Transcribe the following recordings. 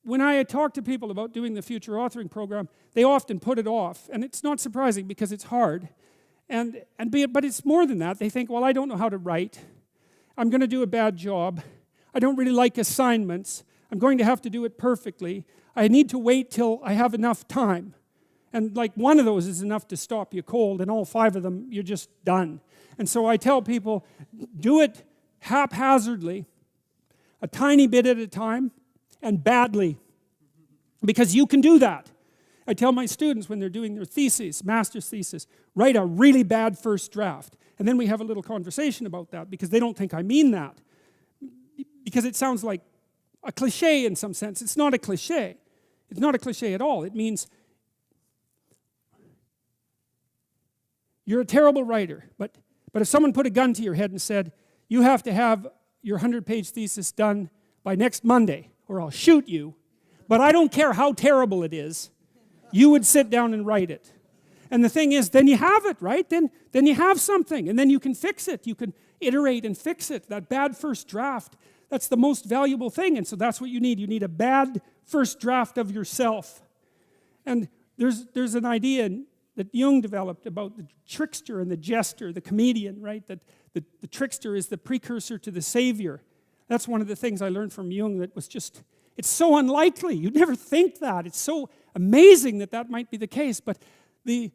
when I talk to people about doing the future authoring program, they often put it off. And it's not surprising because it's hard. But it's more than that. They think, well, I don't know how to write. I'm going to do a bad job. I don't really like assignments. I'm going to have to do it perfectly. I need to wait till I have enough time. And like one of those is enough to stop you cold, and all 5 of them, you're just done. And so I tell people, do it haphazardly, a tiny bit at a time, and badly, because you can do that. I tell my students when they're doing their theses, master's thesis, write a really bad first draft. And then we have a little conversation about that, because they don't think I mean that. Because it sounds like a cliche in some sense. It's not a cliche. It's not a cliche at all. It means you're a terrible writer, but if someone put a gun to your head and said, you have to have your 100-page thesis done by next Monday, or I'll shoot you, but I don't care how terrible it is, you would sit down and write it. And the thing is, then you have it, right? Then you have something, and then you can fix it. You can iterate and fix it. That bad first draft, that's the most valuable thing, and so that's what you need. You need a bad first draft of yourself. And there's an idea that Jung developed about the trickster and the jester, the comedian, right? That the trickster is the precursor to the savior. That's one of the things I learned from Jung that was just, it's so unlikely. You'd never think that. It's so amazing that might be the case. But the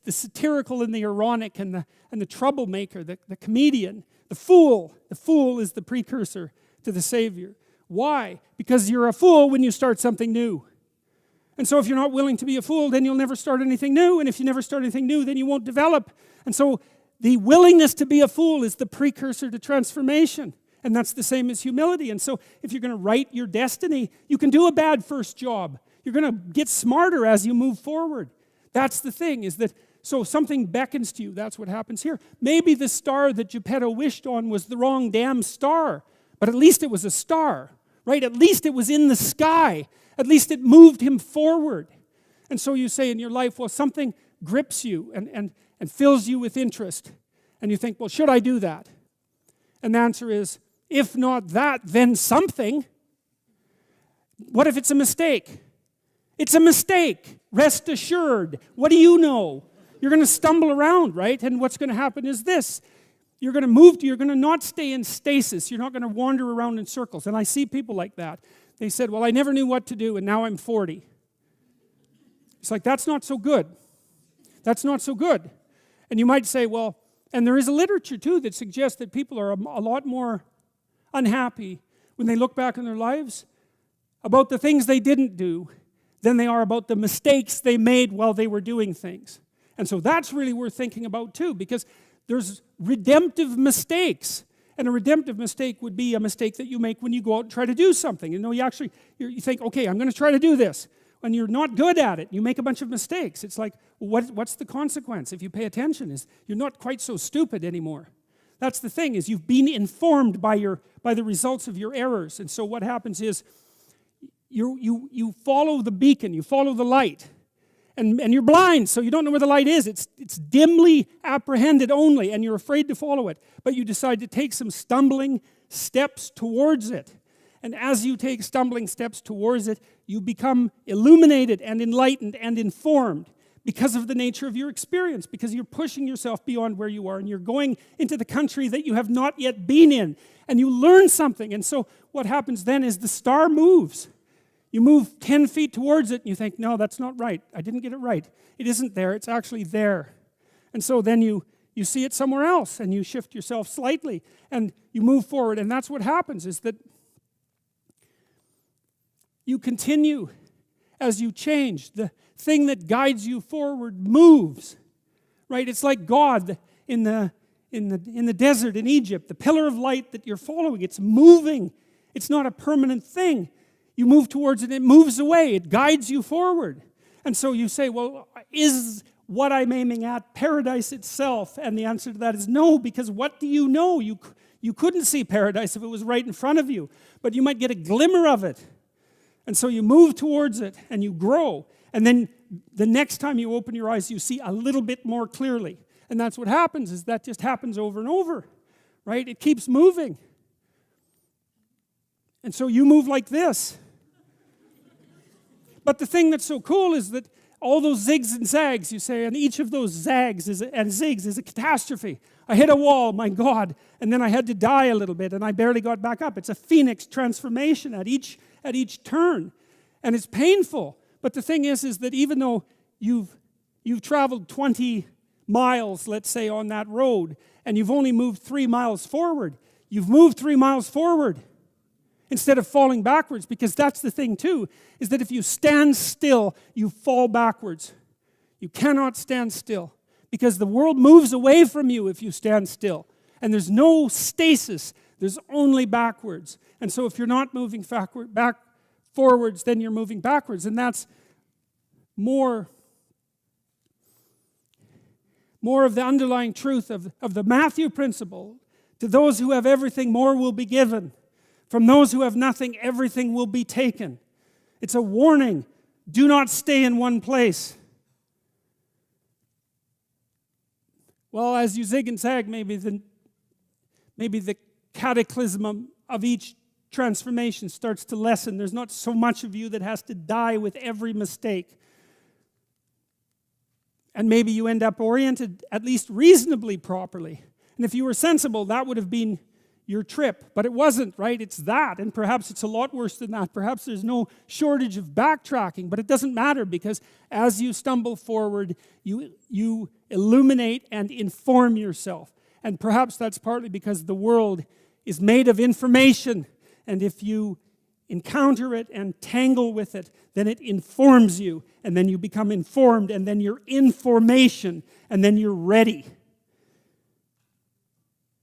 satirical and the ironic and the troublemaker, the comedian, the fool is the precursor to the savior. Why? Because you're a fool when you start something new. And so if you're not willing to be a fool, then you'll never start anything new. And if you never start anything new, then you won't develop. And so the willingness to be a fool is the precursor to transformation. And that's the same as humility. And so if you're going to write your destiny, you can do a bad first job. You're going to get smarter as you move forward. That's the thing, is that so something beckons to you. That's what happens here. Maybe the star that Geppetto wished on was the wrong damn star. But at least it was a star, right? At least it was in the sky. At least it moved him forward. And so you say in your life, well, something grips you and fills you with interest. And you think, well, should I do that? And the answer is, if not that, then something. What if it's a mistake? It's a mistake. Rest assured. What do you know? You're going to stumble around, right? And what's going to happen is this. You're going to not stay in stasis. You're not going to wander around in circles. And I see people like that. They said, well, I never knew what to do, and now I'm 40. It's like, that's not so good. That's not so good. And you might say, well, and there is a literature, too, that suggests that people are a lot more unhappy when they look back on their lives about the things they didn't do than they are about the mistakes they made while they were doing things. And so that's really worth thinking about, too, because there's redemptive mistakes. And a redemptive mistake would be a mistake that you make when you go out and try to do something. You know, you think, okay, I'm going to try to do this. When you're not good at it, you make a bunch of mistakes. It's like, well, what's the consequence? If you pay attention, is you're not quite so stupid anymore. That's the thing, is you've been informed by the results of your errors. And so what happens is you follow the beacon, you follow the light. And you're blind, so you don't know where the light is. It's dimly apprehended only, and you're afraid to follow it. But you decide to take some stumbling steps towards it. And as you take stumbling steps towards it, you become illuminated and enlightened and informed because of the nature of your experience, because you're pushing yourself beyond where you are, and you're going into the country that you have not yet been in, and you learn something. And so what happens then is the star moves. You move 10 feet towards it, and you think, no, that's not right. I didn't get it right. It isn't there. It's actually there. And so then you see it somewhere else, and you shift yourself slightly, and you move forward. And that's what happens, is that you continue as you change. The thing that guides you forward moves, right? It's like God in the desert in Egypt. The pillar of light that you're following, it's moving. It's not a permanent thing. You move towards it, it moves away, it guides you forward. And so you say, well, is what I'm aiming at paradise itself? And the answer to that is no, because what do you know? You couldn't see paradise if it was right in front of you, but you might get a glimmer of it. And so you move towards it, and you grow. And then the next time you open your eyes, you see a little bit more clearly. And that's what happens, is that just happens over and over, right? It keeps moving. And so you move like this. But the thing that's so cool is that all those zigs and zags, you say, and each of those zags and zigs is a catastrophe. I hit a wall, my God, and then I had to die a little bit, and I barely got back up. It's a phoenix transformation at each turn, and it's painful. But the thing is that even though you've traveled 20 miles, let's say, on that road, and you've only moved 3 miles forward, you've moved 3 miles forward instead of falling backwards, because that's the thing too, is that if you stand still, you fall backwards. You cannot stand still, because the world moves away from you if you stand still. And there's no stasis, there's only backwards. And so if you're not moving forwards, then you're moving backwards. And that's more of the underlying truth of the Matthew principle. To those who have everything, more will be given. From those who have nothing, everything will be taken. It's a warning. Do not stay in one place. Well, as you zig and zag, maybe the cataclysm of each transformation starts to lessen. There's not so much of you that has to die with every mistake. And maybe you end up oriented at least reasonably properly. And if you were sensible, that would have been your trip. But it wasn't, right? It's that. And perhaps it's a lot worse than that. Perhaps there's no shortage of backtracking. But it doesn't matter, because as you stumble forward, you illuminate and inform yourself. And perhaps that's partly because the world is made of information. And if you encounter it and tangle with it, then it informs you. And then you become informed. And then you're information. And then you're ready.